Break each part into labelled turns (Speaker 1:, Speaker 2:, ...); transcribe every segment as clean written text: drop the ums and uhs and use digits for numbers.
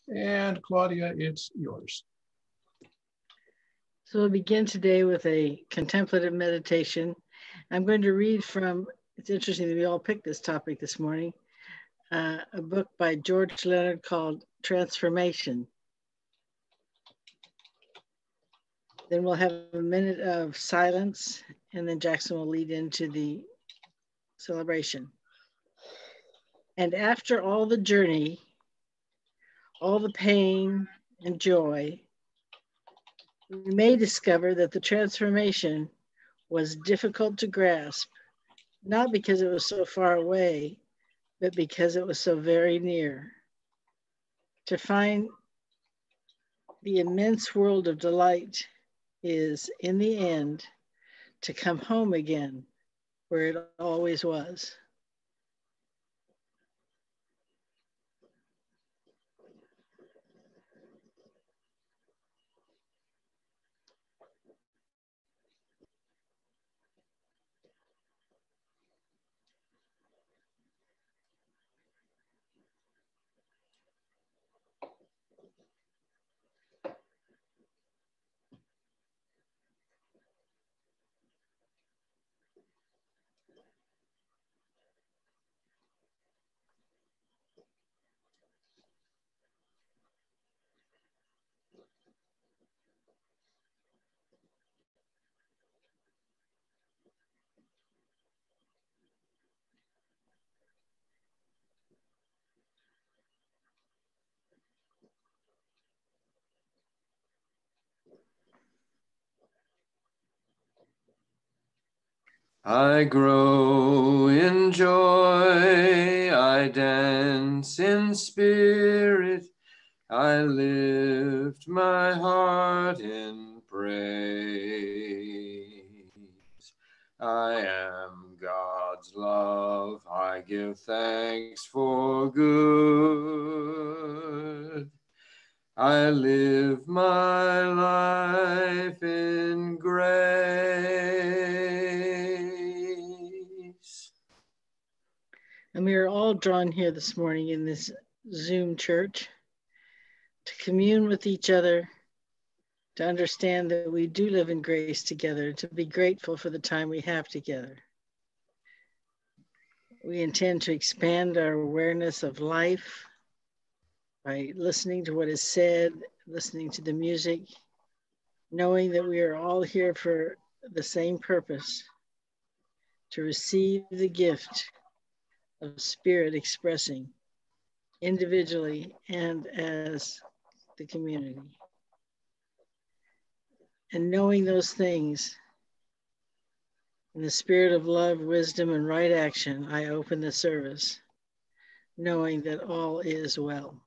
Speaker 1: And Claudia, it's yours.
Speaker 2: So we'll begin today with a contemplative meditation. I'm going to read from, it's interesting that we all picked this topic this morning, a book by George Leonard called Transformation. Then we'll have a minute of silence, and then Jackson will lead into the celebration. And after all the journey, all the pain and joy, we may discover that the transformation was difficult to grasp, not because it was so far away, but because it was so very near. To find the immense world of delight is, in the end, to come home again where it always was.
Speaker 3: I grow in joy, I dance in spirit, I lift my heart in praise. I am God's love, I give thanks for good. I live my life in grace.
Speaker 2: And we are all drawn here this morning in this Zoom church to commune with each other, to understand that we do live in grace together, to be grateful for the time we have together. We intend to expand our awareness of life by listening to what is said, listening to the music, knowing that we are all here for the same purpose, to receive the gift of spirit expressing individually and as the community. And knowing those things, in the spirit of love, wisdom, and right action, I open the service, knowing that all is well.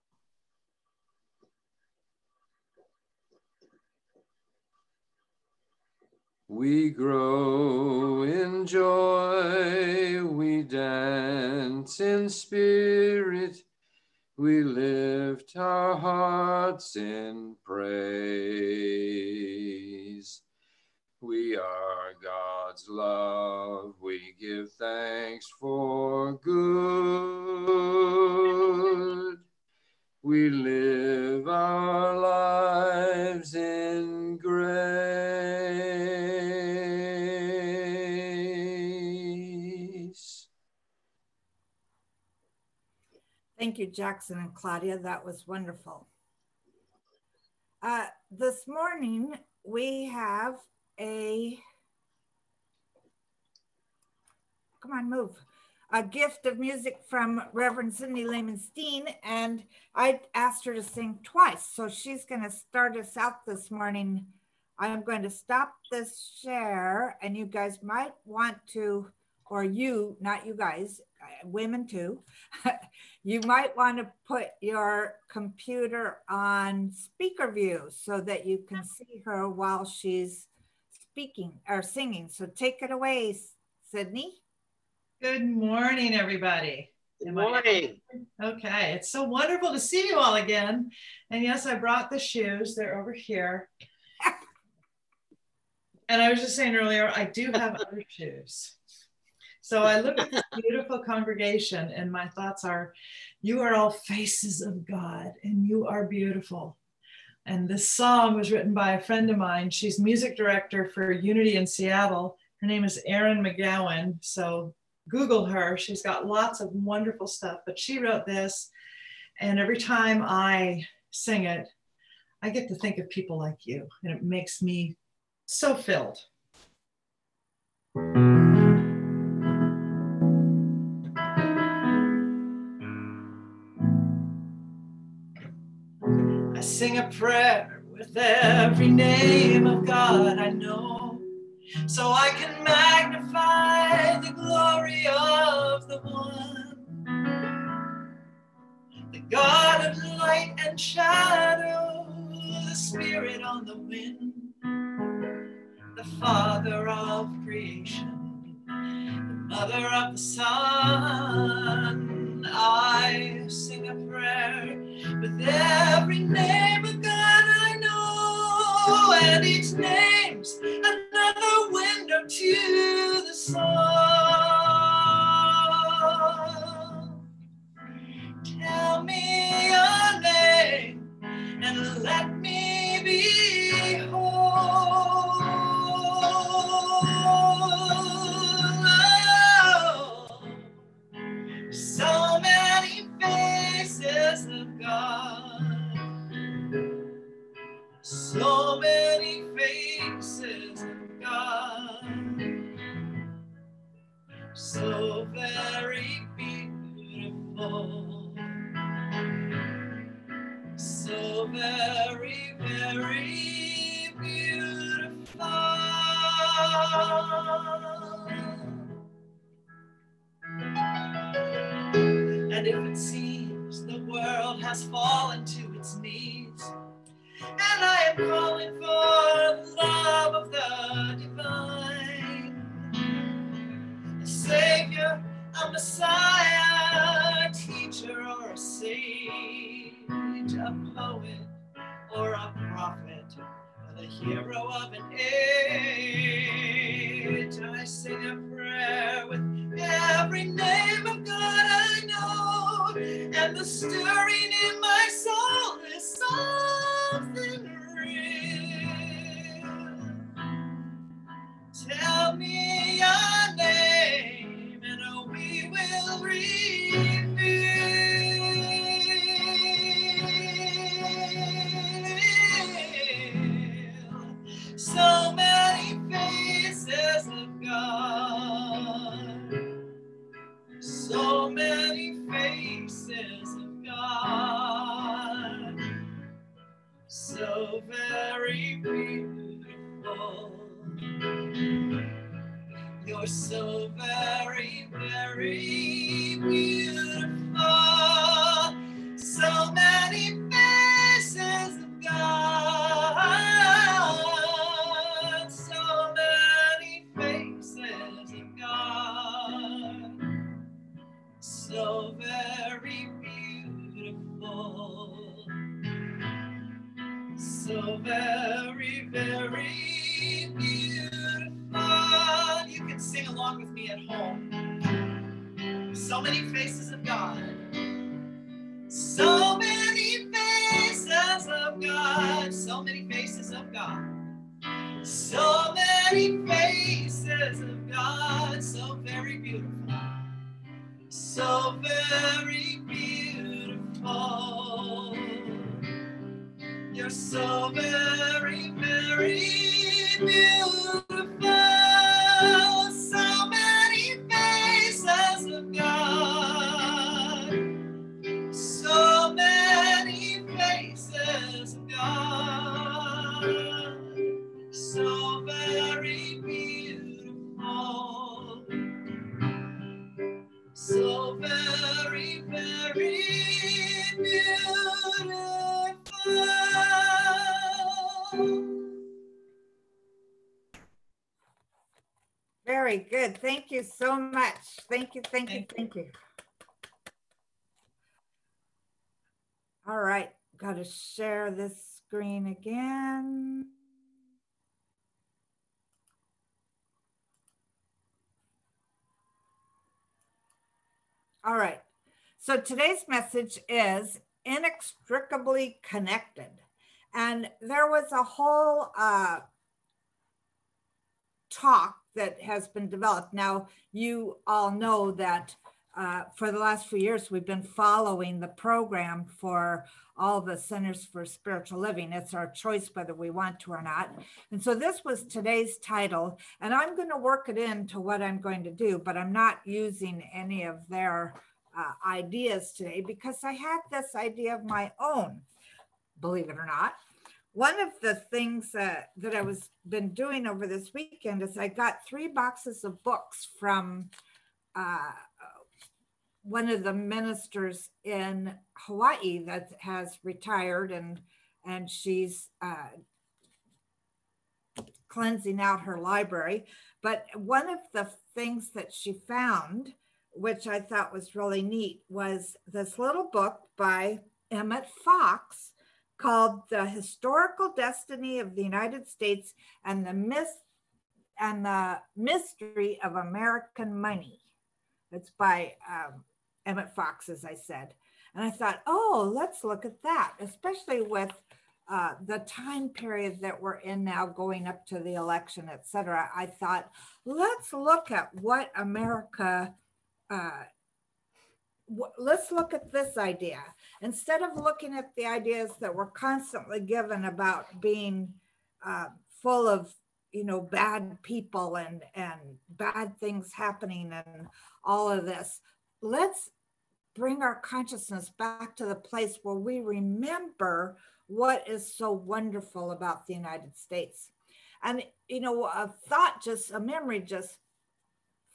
Speaker 3: We grow in joy, we dance in spirit, we lift our hearts in praise. We are God's love, we give thanks for good. We live our lives in grace.
Speaker 4: Thank you, Jackson and Claudia. That was wonderful. This morning, we have a gift of music from Reverend Sydney Steen, and I asked her to sing twice, so she's going to start us out this morning. I'm going to stop this share, and you guys might want to, or you, not you guys, women too, you might want to put your computer on speaker view so that you can see her while she's speaking or singing. So take it away, Sydney.
Speaker 5: Good morning, everybody.
Speaker 2: Good morning.
Speaker 5: Okay, it's so wonderful to see you all again. And yes, I brought the shoes. They're over here. And I was just saying earlier, I do have other shoes. So I look at this beautiful congregation and my thoughts are, You are all faces of God, and you are beautiful. And this song was written by a friend of mine. She's music director for Unity in Seattle. Her name is Erin McGowan. So Google her. She's got lots of wonderful stuff, but she wrote this. And every time I sing it, I get to think of people like you, and it makes me so filled. I sing a prayer with every name of God I know, so I can magnify the glory of the one, the God of light and shadow, the spirit on the wind, the Father of creation, the Mother of the Son. I sing a prayer with every name of God I know, and each name's another window to the soul. Tell me your name and let me be whole. So many faces of God, so many faces of God, so very beautiful, so very, very beautiful. And if it seems the world has fallen to its knees, and I am calling for the love of the divine, a savior, a messiah, a teacher or a sage, a poet or a prophet, or the hero of an age, I sing a prayer with every name of God I know, and the stirring in my soul is something real. Tell me your name and we will reveal. So many faces of God, so many faces of God, so very beautiful. You're so very, very beautiful. So many faces of God, so many faces of God, so very beautiful, so very, very beautiful. You can sing along with me at home. So many faces of God, so many faces of God, so many faces of God, so many faces of God, so very beautiful, so very beautiful. You're so very, very beautiful. So many faces of God, so many faces of God, so very beautiful, so very, very beautiful.
Speaker 4: Very good. Thank you so much. Thank you, thank you, thank you. All right, got to share this screen again. All right, So today's message is Inextricably Connected. And there was a whole talk that has been developed. Now, you all know that for the last few years, we've been following the program for all the Centers for Spiritual Living. It's our choice whether we want to or not. And so this was today's title, and I'm going to work it into what I'm going to do, but I'm not using any of their ideas today because I had this idea of my own, believe it or not. One of the things that I was been doing over this weekend is I got 3 boxes of books from one of the ministers in Hawaii that has retired, and she's cleansing out her library. But one of the things that she found, which I thought was really neat, was this little book by Emmett Fox called The Historical Destiny of the United States and the Mystery of American Money. It's by Emmett Fox, as I said. And I thought, oh, let's look at that, especially with the time period that we're in now, going up to the election, et cetera. I thought, let's look at what America, let's look at this idea. Instead of looking at the ideas that we're constantly given about being full of, bad people and bad things happening and all of this, let's bring our consciousness back to the place where we remember what is so wonderful about the United States. And, a memory just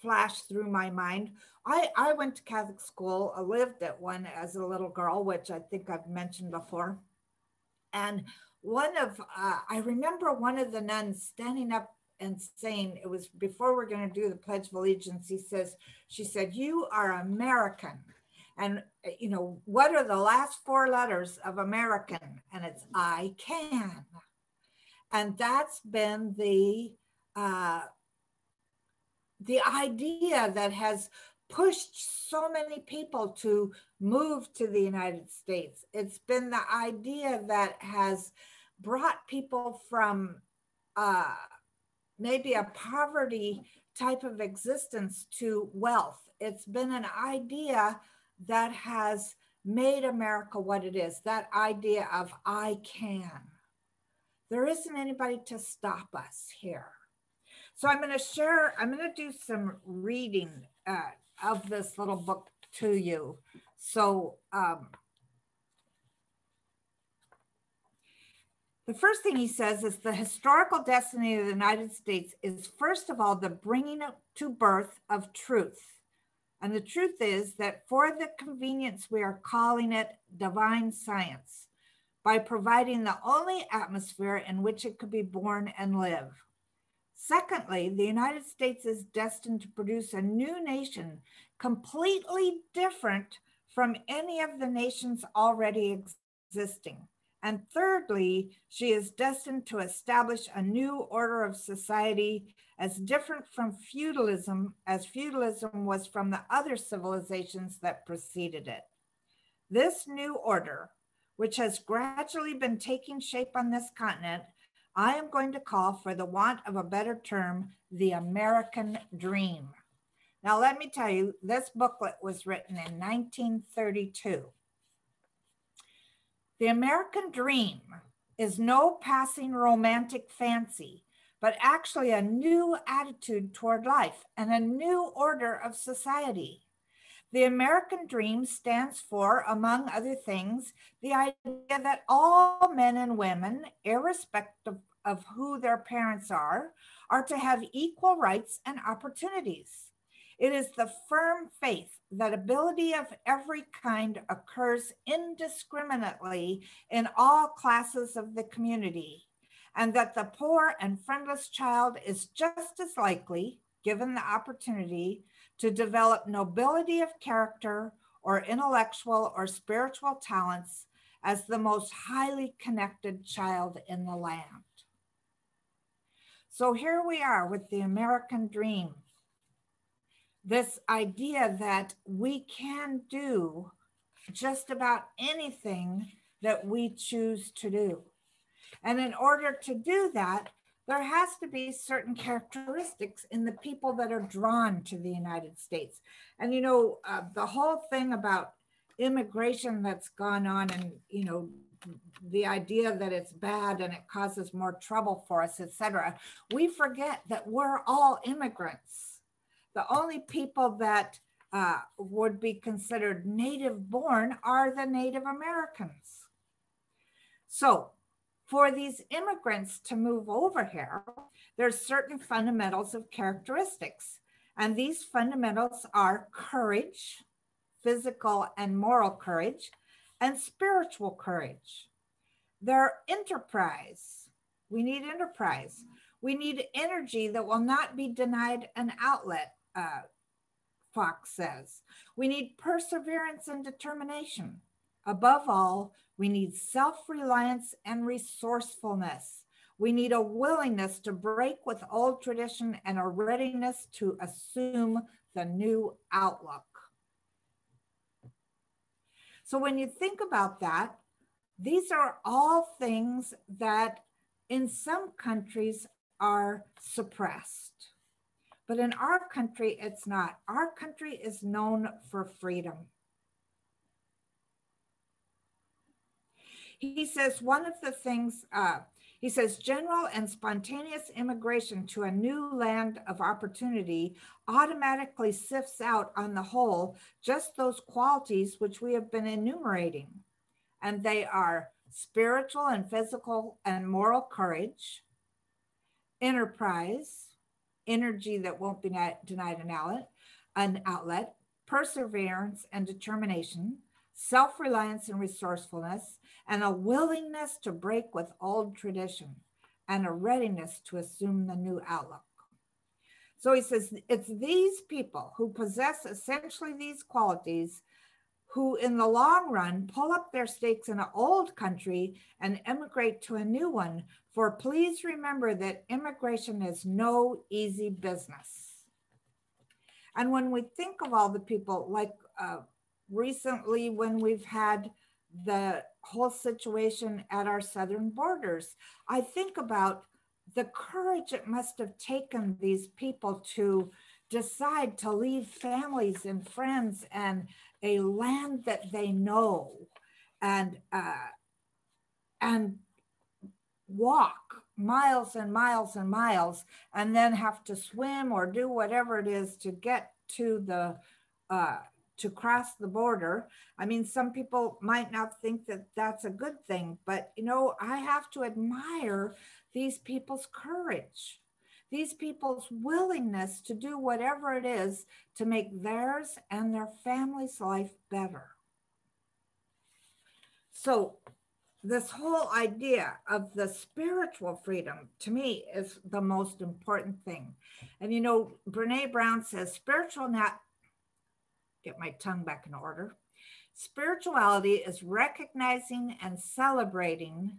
Speaker 4: flashed through my mind. I went to Catholic school. I lived at one as a little girl, which I think I've mentioned before. And I remember one of the nuns standing up and saying, it was before we're going to do the Pledge of Allegiance, she said, "You are American." And, what are the last 4 letters of American? And it's I can. And that's been the idea that has pushed so many people to move to the United States. It's been the idea that has brought people from maybe a poverty type of existence to wealth. It's been an idea that has made America what it is, that idea of I can. There isn't anybody to stop us here. So I'm going to do some reading of this little book to you. So the first thing he says is the historical destiny of the United States is, first of all, the bringing to birth of truth. And the truth is that for the convenience, we are calling it divine science by providing the only atmosphere in which it could be born and live. Secondly, the United States is destined to produce a new nation completely different from any of the nations already existing. And thirdly, she is destined to establish a new order of society as different from feudalism as feudalism was from the other civilizations that preceded it. This new order, which has gradually been taking shape on this continent, I am going to call, for the want of a better term, the American dream. Now, let me tell you, this booklet was written in 1932. The American dream is no passing romantic fancy, but actually a new attitude toward life and a new order of society. The American dream stands for, among other things, the idea that all men and women, irrespective of who their parents are to have equal rights and opportunities. It is the firm faith that ability of every kind occurs indiscriminately in all classes of the community, and that the poor and friendless child is just as likely, given the opportunity, to develop nobility of character or intellectual or spiritual talents as the most highly connected child in the land. So here we are with the American dream. This idea that we can do just about anything that we choose to do. And in order to do that, there has to be certain characteristics in the people that are drawn to the United States. And, the whole thing about immigration that's gone on, and, the idea that it's bad and it causes more trouble for us, etc. We forget that we're all immigrants. The only people that would be considered native born are the Native Americans. So for these immigrants to move over here, there's certain fundamentals of characteristics. And these fundamentals are courage, physical and moral courage, and spiritual courage. They're enterprise. We need enterprise. We need energy that will not be denied an outlet, Fox says. We need perseverance and determination. Above all, we need self-reliance and resourcefulness. We need a willingness to break with old tradition and a readiness to assume the new outlook. So when you think about that, these are all things that in some countries are suppressed. But in our country, it's not. Our country is known for freedom. He says one of the things, he says, general and spontaneous immigration to a new land of opportunity automatically sifts out on the whole just those qualities which we have been enumerating. And they are spiritual and physical and moral courage, enterprise, energy that won't be denied an outlet, perseverance and determination, self-reliance and resourcefulness, and a willingness to break with old tradition, and a readiness to assume the new outlook. So he says it's these people who possess essentially these qualities who in the long run pull up their stakes in an old country and emigrate to a new one. For please remember that immigration is no easy business. And when we think of all the people, like recently when we've had the whole situation at our southern borders, I think about the courage it must have taken these people to decide to leave families and friends and a land that they know and walk miles and miles and miles and then have to swim or do whatever it is to get to the to cross the border. I mean, some people might not think that that's a good thing, but I have to admire these people's courage, these people's willingness to do whatever it is to make theirs and their family's life better. So this whole idea of the spiritual freedom to me is the most important thing. And Brené Brown says get my tongue back in order. Spirituality is recognizing and celebrating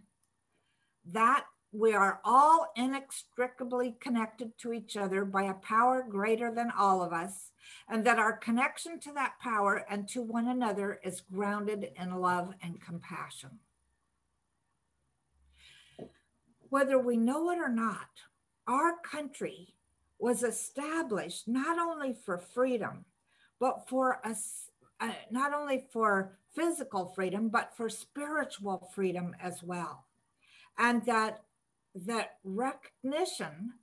Speaker 4: that we are all inextricably connected to each other by a power greater than all of us, and that our connection to that power and to one another is grounded in love and compassion. Whether we know it or not, our country was established not only for freedom, but for us, not only for physical freedom, but for spiritual freedom as well. And that recognition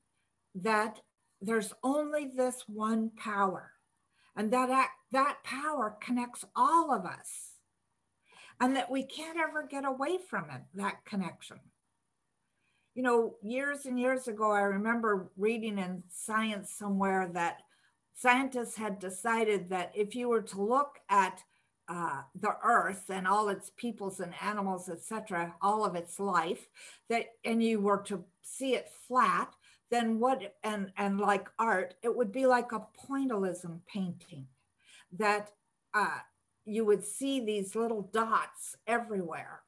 Speaker 4: that there's only this one power, and that power connects all of us, and that we can't ever get away from it, that connection. Years and years ago, I remember reading in Science somewhere that scientists had decided that if you were to look at the earth and all its peoples and animals, etc., all of its life, and you were to see it flat, then and like art, it would be like a pointillism painting, that you would see these little dots everywhere.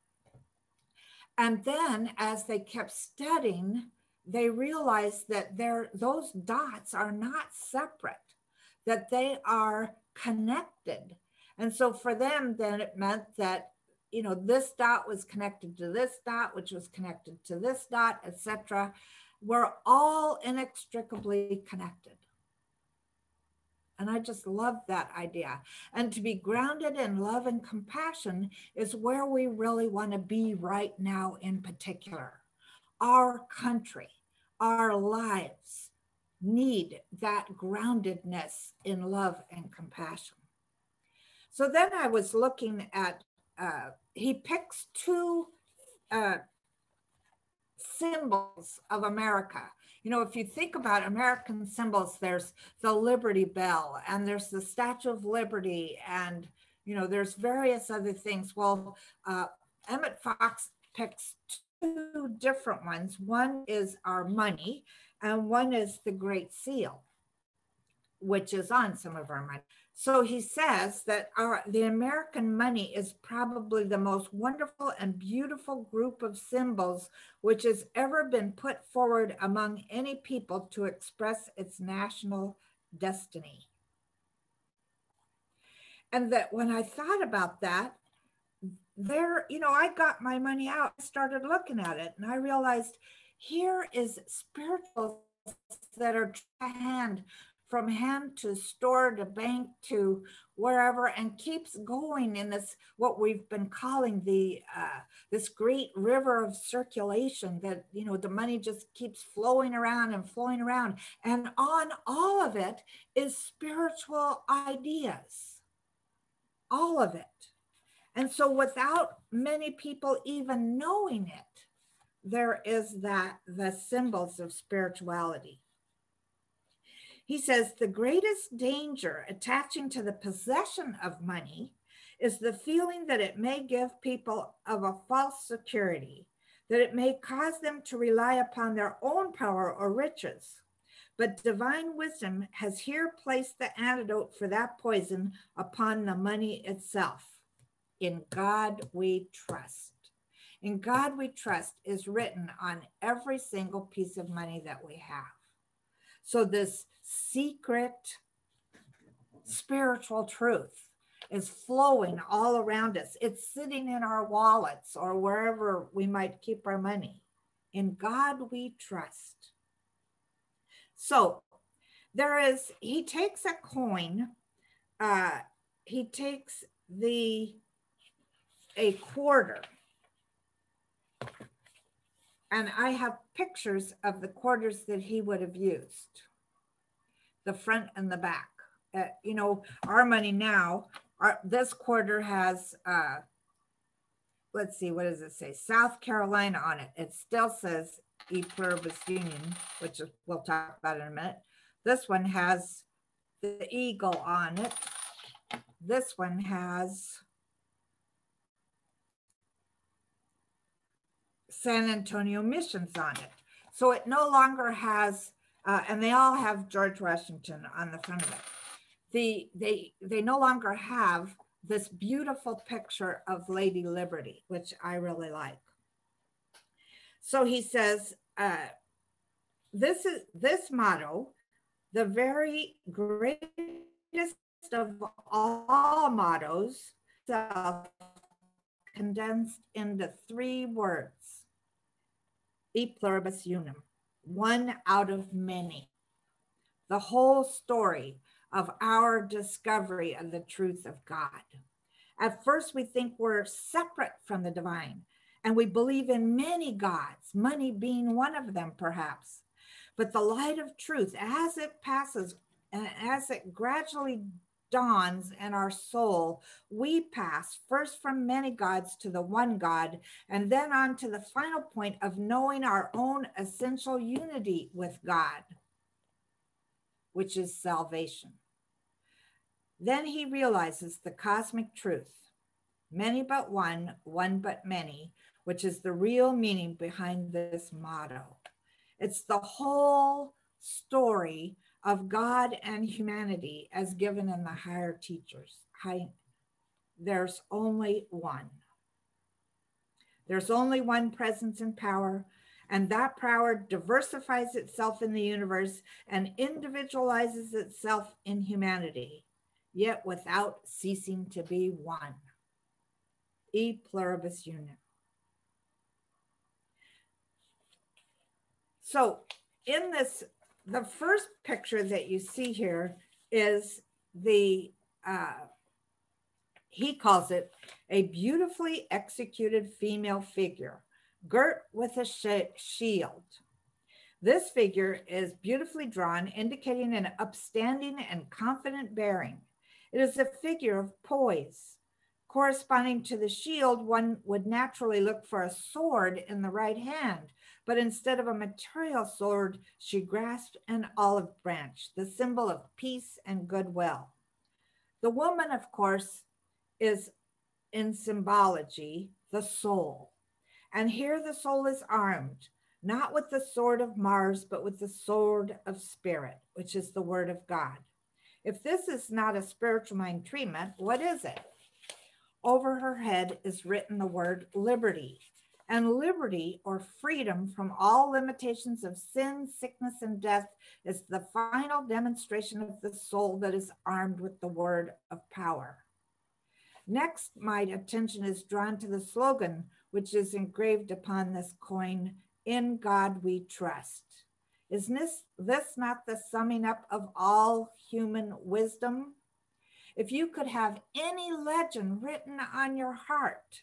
Speaker 4: And then as they kept studying, they realized that those dots are not separate, that they are connected, And so for them, then it meant that, this dot was connected to this dot, which was connected to this dot, etc. We're all inextricably connected. And I just love that idea. And to be grounded in love and compassion is where we really want to be right now in particular. Our country, our lives need that groundedness in love and compassion. So then I was looking at, he picks two symbols of America. If you think about American symbols, there's the Liberty Bell and there's the Statue of Liberty, and there's various other things. Well, Emmett Fox picks two different ones. One is our money, and one is the Great Seal, which is on some of our money. So he says that the American money is probably the most wonderful and beautiful group of symbols which has ever been put forward among any people to express its national destiny. And that when I thought about that, I got my money out, started looking at it, and I realized here is spirituals that are from hand to store to bank to wherever, and keeps going in this, what we've been calling this great river of circulation, that the money just keeps flowing around and flowing around, and on all of it is spiritual ideas, all of it. And so without many people even knowing it, there is the symbols of spirituality. He says the greatest danger attaching to the possession of money is the feeling that it may give people of a false security, that it may cause them to rely upon their own power or riches. But divine wisdom has here placed the antidote for that poison upon the money itself. In God we trust. In God we trust is written on every single piece of money that we have. So this secret spiritual truth is flowing all around us. It's sitting in our wallets or wherever we might keep our money. In God we trust. So he takes a coin, he takes a quarter, and I have pictures of the quarters that he would have used, the front and the back. Our money now, this quarter has, let's see, what does it say? South Carolina on it. It still says E Pluribus Union, which we'll talk about in a minute. This one has the eagle on it. This one has San Antonio Missions on it. So it no longer has, and they all have George Washington on the front of it. They no longer have this beautiful picture of Lady Liberty, which I really like. So he says, this motto, the very greatest of all mottos, condensed into 3 words: E Pluribus Unum, one out of many. The whole story of our discovery of the truth of God. At first, we think we're separate from the divine, and we believe in many gods, money being one of them, perhaps. But the light of truth, as it passes, and as it gradually dawns in our soul, we pass first from many gods to the one God, and then on to the final point of knowing our own essential unity with God, which is salvation. Then he realizes the cosmic truth, many but one, one but many, which is the real meaning behind this motto. It's the whole story of God and humanity as given in the higher teachers. There's only one. There's only one presence and power, and that power diversifies itself in the universe and individualizes itself in humanity. yet without ceasing to be one. E pluribus unum. So in this, the first picture that you see here is the, he calls it a beautifully executed female figure, girt with a shield. This figure is beautifully drawn, indicating an upstanding and confident bearing. It is a figure of poise. Corresponding to the shield, one would naturally look for a sword in the right hand, but instead of a material sword, she grasped an olive branch, the symbol of peace and goodwill. The woman, of course, is in symbology, the soul. And here the soul is armed, not with the sword of Mars, but with the sword of spirit, which is the word of God. If this is not a spiritual mind treatment, what is it? Over her head is written the word liberty. And liberty, or freedom from all limitations of sin, sickness, and death, is the final demonstration of the soul that is armed with the word of power. Next, my attention is drawn to the slogan, which is engraved upon this coin, "In God we trust." Is this not the summing up of all human wisdom? If you could have any legend written on your heart,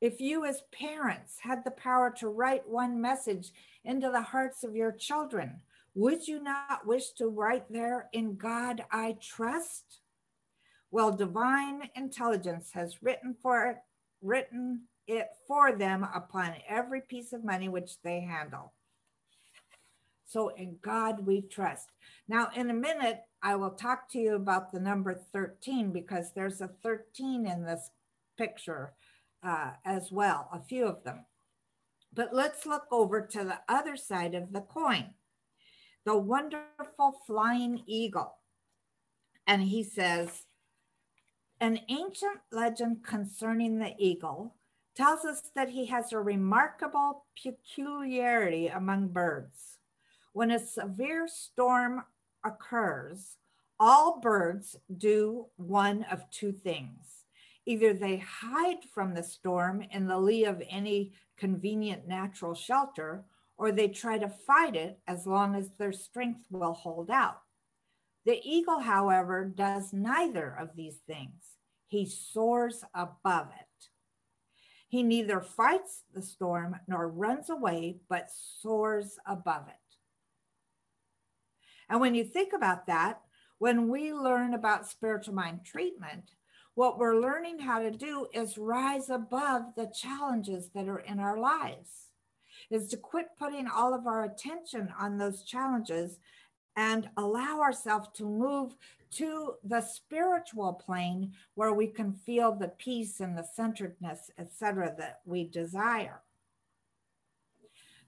Speaker 4: if you as parents had the power to write one message into the hearts of your children, would you not wish to write there, "In God I trust"? Well, divine intelligence has written it for them upon every piece of money which they handle. So in God we trust. Now, in a minute, I will talk to you about the number 13, because there's a 13 in this picture as well, a few of them. But let's look over to the other side of the coin, the wonderful flying eagle. And he says, an ancient legend concerning the eagle tells us that he has a remarkable peculiarity among birds. When a severe storm occurs, all birds do one of two things. Either they hide from the storm in the lee of any convenient natural shelter, or they try to fight it as long as their strength will hold out. The eagle, however, does neither of these things. He soars above it. He neither fights the storm nor runs away, but soars above it. And when you think about that, when we learn about spiritual mind treatment, what we're learning how to do is rise above the challenges that are in our lives, is to quit putting all of our attention on those challenges and allow ourselves to move to the spiritual plane where we can feel the peace and the centeredness, etc., that we desire.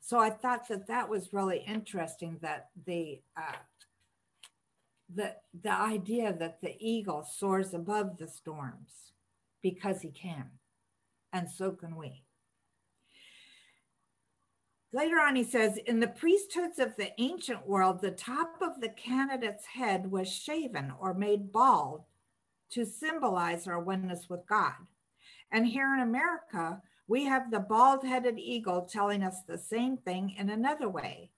Speaker 4: So I thought that that was really interesting, that the idea that the eagle soars above the storms because he can, and so can we. Later on, he says, in the priesthoods of the ancient world, the top of the candidate's head was shaven or made bald to symbolize our oneness with God. And here in America, we have the bald-headed eagle telling us the same thing in another way,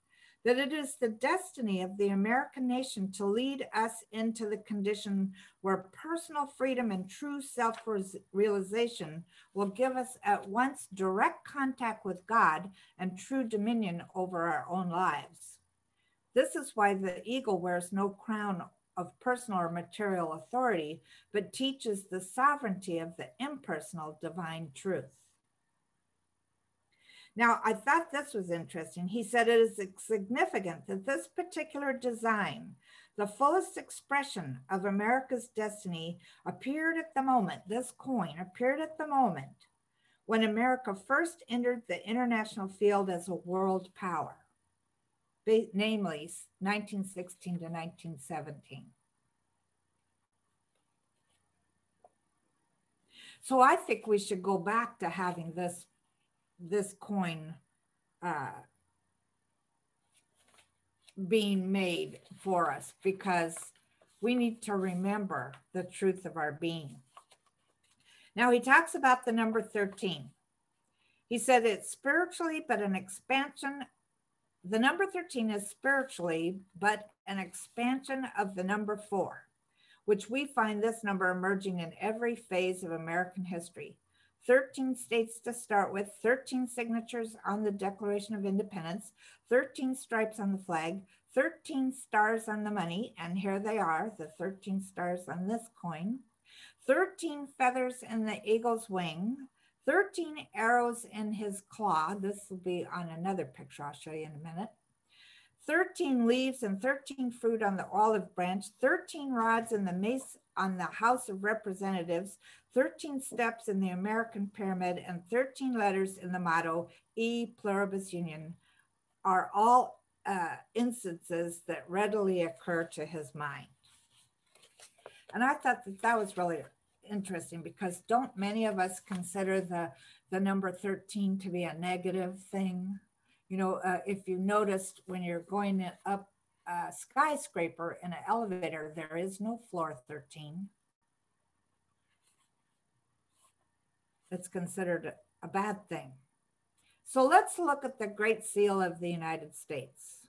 Speaker 4: that it is the destiny of the American nation to lead us into the condition where personal freedom and true self-realization will give us at once direct contact with God and true dominion over our own lives. This is why the eagle wears no crown of personal or material authority, but teaches the sovereignty of the impersonal divine truth. Now, I thought this was interesting. He said it is significant that this particular design, the fullest expression of America's destiny, appeared at the moment, this coin appeared at the moment when America first entered the international field as a world power, namely 1916 to 1917. So I think we should go back to having this coin being made for us, because we need to remember the truth of our being. Now he talks about the number 13. He said it's spiritually, but an expansion. The number 13 is spiritually, but an expansion of the number 4, which we find this number emerging in every phase of American history. 13 states to start with, 13 signatures on the Declaration of Independence, 13 stripes on the flag, 13 stars on the money, and here they are, the 13 stars on this coin, 13 feathers in the eagle's wing, 13 arrows in his claw. This will be on another picture I'll show you in a minute. 13 leaves and 13 fruit on the olive branch, 13 rods in the mace on the House of Representatives, 13 steps in the American pyramid, and 13 letters in the motto, E pluribus union, are all instances that readily occur to his mind. And I thought that that was really interesting, because don't many of us consider the number 13 to be a negative thing? You know, if you noticed when you're going up a skyscraper in an elevator, there is no floor 13. It's considered a bad thing. So let's look at the Great Seal of the United States.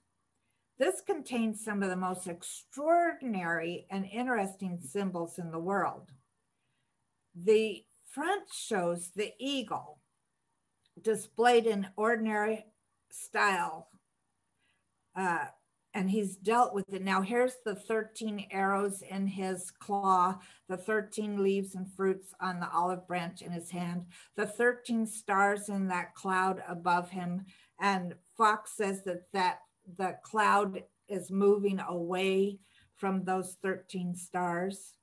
Speaker 4: This contains some of the most extraordinary and interesting symbols in the world. The front shows the eagle displayed in ordinary style, and he's dealt with it. Now here's the 13 arrows in his claw, the 13 leaves and fruits on the olive branch in his hand, the 13 stars in that cloud above him. And Fox says that the cloud is moving away from those 13 stars.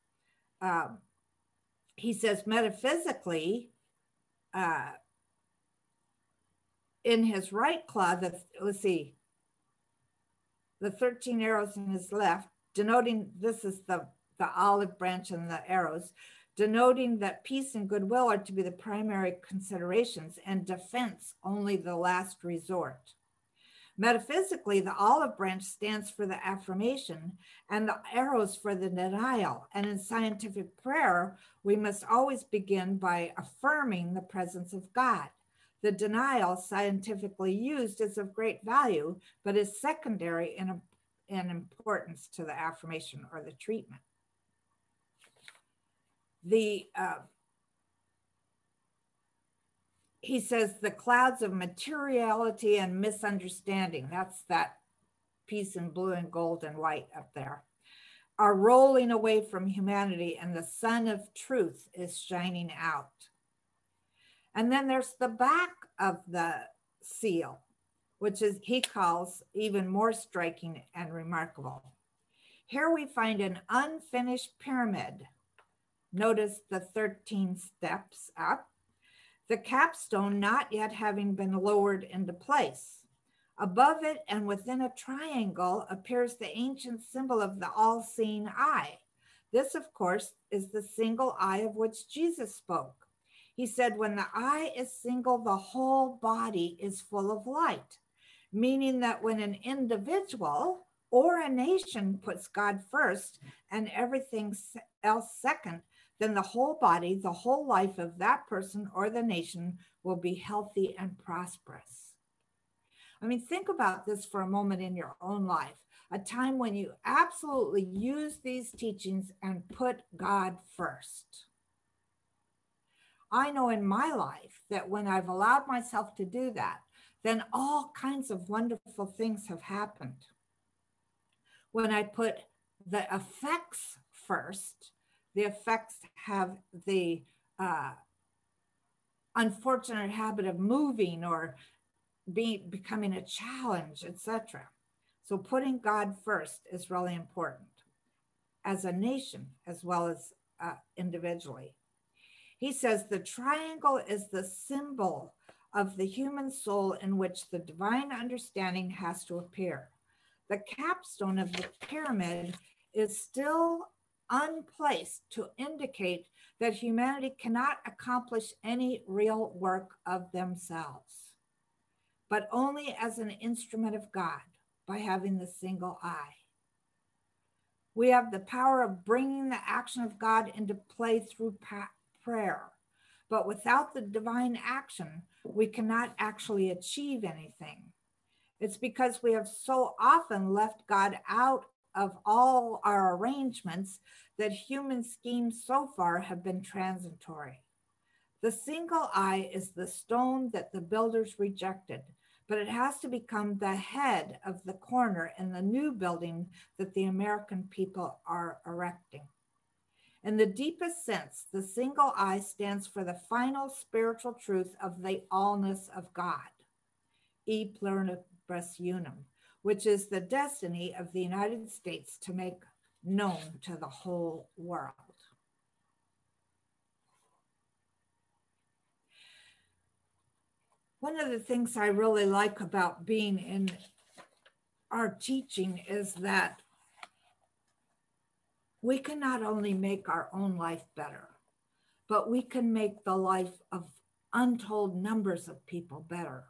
Speaker 4: He says metaphysically, in his right claw, let's see, the 13 arrows in his left, denoting, this is the olive branch and the arrows, denoting that peace and goodwill are to be the primary considerations and defense only the last resort. Metaphysically, the olive branch stands for the affirmation and the arrows for the denial. And in scientific prayer, we must always begin by affirming the presence of God. The denial, scientifically used, is of great value, but is secondary in importance to the affirmation or the treatment. He says the clouds of materiality and misunderstanding, that's that piece in blue and gold and white up there, are rolling away from humanity, and the sun of truth is shining out. And then there's the back of the seal, which is, he calls even more striking and remarkable. Here we find an unfinished pyramid. Notice the 13 steps up, the capstone not yet having been lowered into place. Above it and within a triangle appears the ancient symbol of the all-seeing eye. This, of course, is the single eye of which Jesus spoke. He said, when the eye is single, the whole body is full of light, meaning that when an individual or a nation puts God first and everything else second, then the whole body, the whole life of that person or the nation will be healthy and prosperous. I mean, think about this for a moment in your own life, a time when you absolutely use these teachings and put God first. I know in my life that when I've allowed myself to do that, then all kinds of wonderful things have happened. When I put the effects first, the effects have the unfortunate habit of moving or becoming a challenge, etc. So putting God first is really important as a nation as well as individually. He says the triangle is the symbol of the human soul in which the divine understanding has to appear. The capstone of the pyramid is still unplaced to indicate that humanity cannot accomplish any real work of themselves, but only as an instrument of God by having the single eye. We have the power of bringing the action of God into play through prayer. But without the divine action, we cannot actually achieve anything. It's because we have so often left God out of all our arrangements that human schemes so far have been transitory. The single eye is the stone that the builders rejected, but it has to become the head of the corner in the new building that the American people are erecting. In the deepest sense, the single eye stands for the final spiritual truth of the allness of God, e pluribus unum, which is the destiny of the United States to make known to the whole world. One of the things I really like about being in our teaching is that we can not only make our own life better, but we can make the life of untold numbers of people better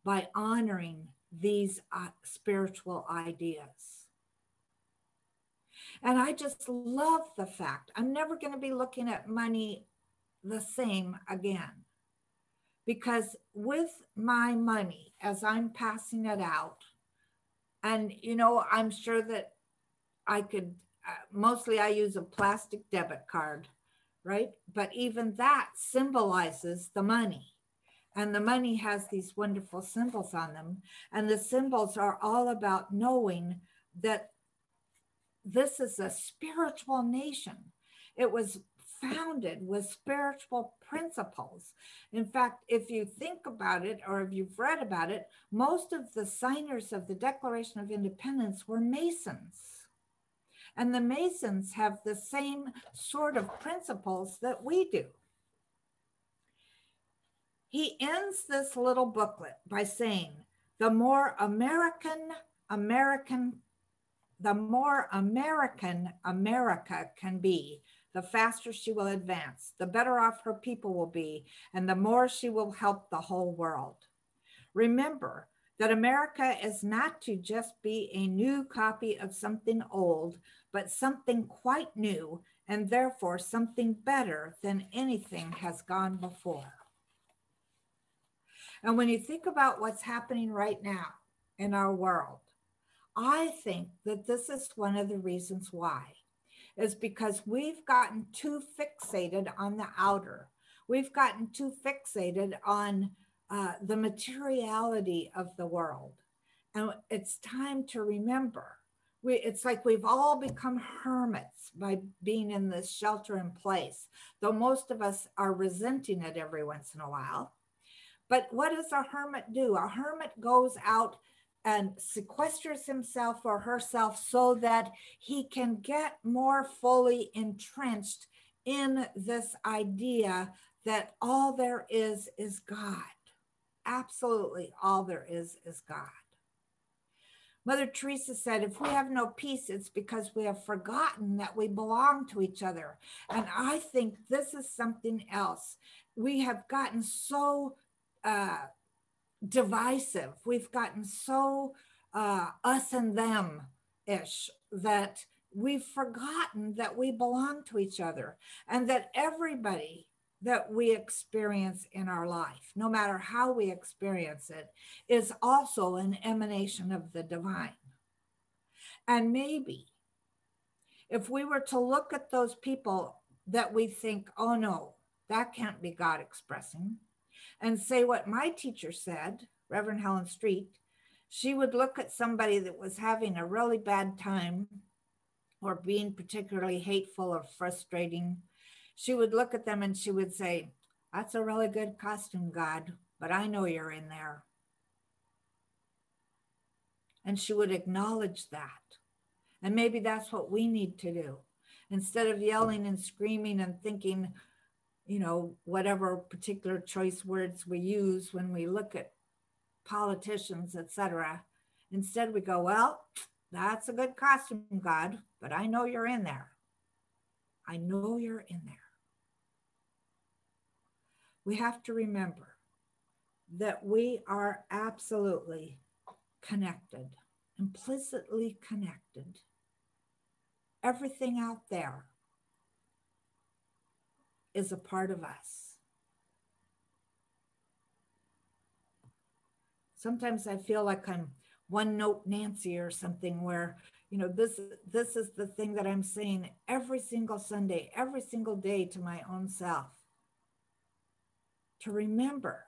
Speaker 4: by honoring these spiritual ideas. And I just love the fact I'm never going to be looking at money the same again. Because with my money, as I'm passing it out, and I'm sure that I could, mostly I use a plastic debit card, right? But even that symbolizes the money. And the money has these wonderful symbols on them. And the symbols are all about knowing that this is a spiritual nation. It was founded with spiritual principles. In fact, if you think about it, or if you've read about it, most of the signers of the Declaration of Independence were Masons. And the Masons have the same sort of principles that we do. He ends this little booklet by saying, the more American America can be, the faster she will advance, the better off her people will be, and the more she will help the whole world. Remember that America is not to just be a new copy of something old, but something quite new, and therefore something better than anything has gone before. And when you think about what's happening right now in our world, I think that this is one of the reasons why. Is because we've gotten too fixated on the outer. We've gotten too fixated on the materiality of the world. And it's time to remember, it's like we've all become hermits by being in this shelter in place, though most of us are resenting it every once in a while. But what does a hermit do? A hermit goes out and sequesters himself or herself so that he can get more fully entrenched in this idea that all there is God. Absolutely all there is God. Mother Teresa said, if we have no peace, it's because we have forgotten that we belong to each other. And I think this is something else. We have gotten so divisive. We've gotten so us and them-ish that we've forgotten that we belong to each other and that everybody that we experience in our life, no matter how we experience it, is also an emanation of the divine. And maybe if we were to look at those people that we think, oh no, that can't be God expressing, and say what my teacher said, Reverend Helen Street, she would look at somebody that was having a really bad time or being particularly hateful or frustrating. She would look at them and she would say, that's a really good costume, God, but I know you're in there. And she would acknowledge that. And maybe that's what we need to do. Instead of yelling and screaming and thinking, whatever particular choice words we use when we look at politicians, etc. Instead, we go, well, that's a good costume, God, but I know you're in there. I know you're in there. We have to remember that we are absolutely connected, implicitly connected. everything out there is a part of us. Sometimes I feel like I'm one note Nancy or something where, you know, this is the thing that I'm saying every single Sunday, every single day to my own self. To remember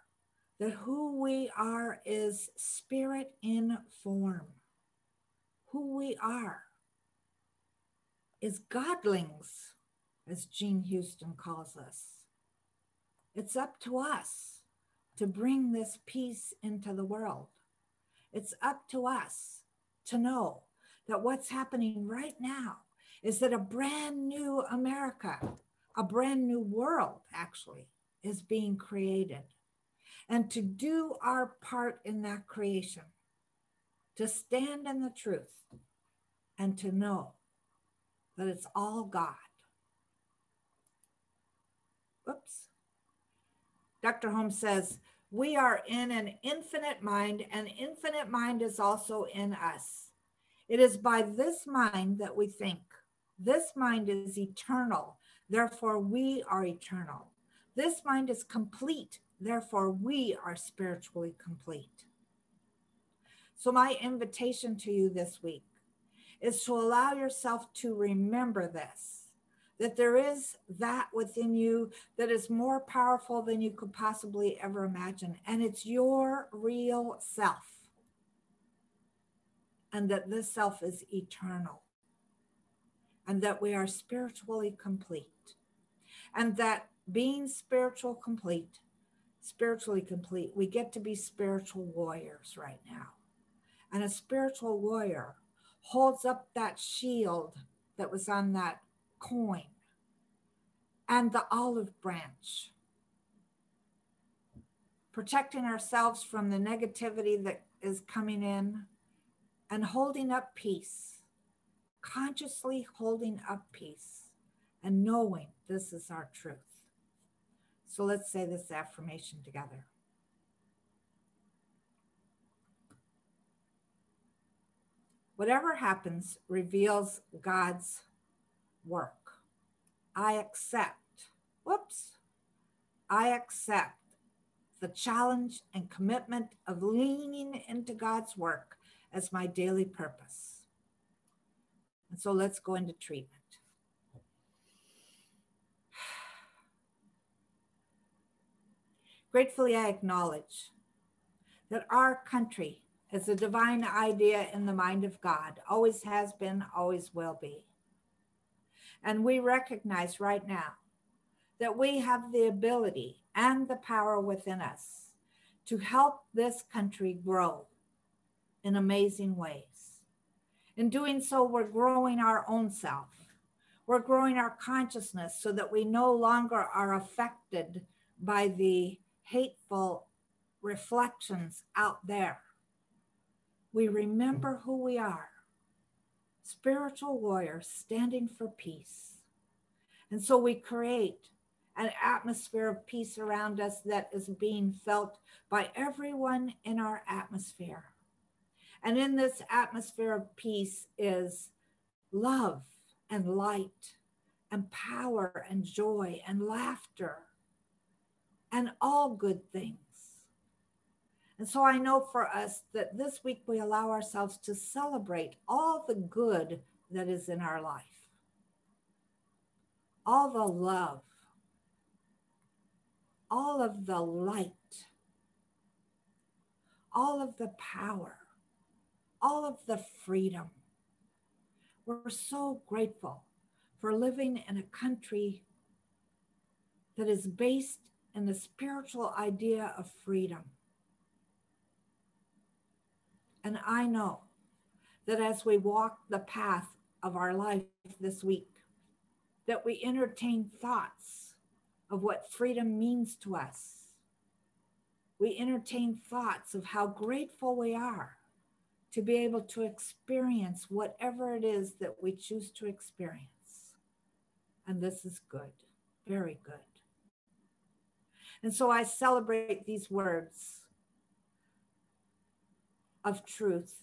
Speaker 4: that who we are is spirit in form. Who we are is godlings, as Jean Houston calls us. It's up to us to bring this peace into the world. It's up to us to know that what's happening right now is that a brand new America, a brand new world actually, is being created. And to do our part in that creation, to stand in the truth and to know that it's all God. Oops. Dr. Holmes says, we are in an infinite mind, and infinite mind is also in us. It is by this mind that we think. This mind is eternal, therefore we are eternal. This mind is complete, therefore we are spiritually complete. So my invitation to you this week is to allow yourself to remember this, that there is that within you that is more powerful than you could possibly ever imagine. And it's your real self. And that this self is eternal. And that we are spiritually complete. And that being spiritually complete, we get to be spiritual warriors right now. And a spiritual warrior holds up that shield that was on that coin and the olive branch, protecting ourselves from the negativity that is coming in and holding up peace, consciously holding up peace and knowing this is our truth. So let's say this affirmation together. Whatever happens reveals God's work. I accept the challenge and commitment of leaning into God's work as my daily purpose. And so let's go into treatment. Gratefully, I acknowledge that our country is a divine idea in the mind of God, always has been, always will be. And we recognize right now that we have the ability and the power within us to help this country grow in amazing ways. In doing so, we're growing our own self. We're growing our consciousness so that we no longer are affected by the hateful reflections out there. We remember who we are, spiritual warriors standing for peace. And so we create an atmosphere of peace around us that is being felt by everyone in our atmosphere. And in this atmosphere of peace is love and light and power and joy and laughter and all good things. And so I know for us that this week we allow ourselves to celebrate all the good that is in our life, all the love, all of the light, all of the power, all of the freedom. We're so grateful for living in a country that is based in the spiritual idea of freedom. And I know that as we walk the path of our life this week, that we entertain thoughts of what freedom means to us. We entertain thoughts of how grateful we are to be able to experience whatever it is that we choose to experience. And this is good, very good. And so I celebrate these words of truth.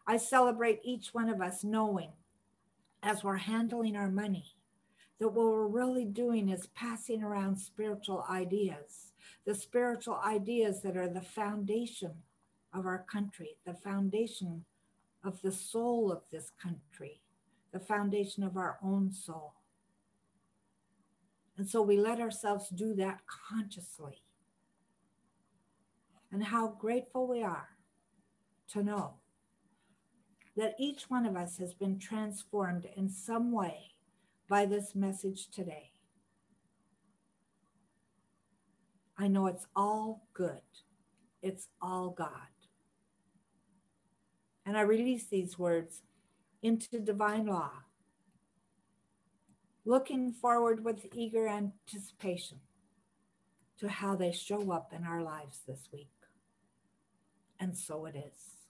Speaker 4: I celebrate each one of us knowing as we're handling our money, that what we're really doing is passing around spiritual ideas, the spiritual ideas that are the foundation of our country, the foundation of the soul of this country, the foundation of our own soul. And so we let ourselves do that consciously. And how grateful we are to know that each one of us has been transformed in some way by this message today. I know it's all good. It's all God. And I release these words into divine law, looking forward with eager anticipation to how they show up in our lives this week. And so it is.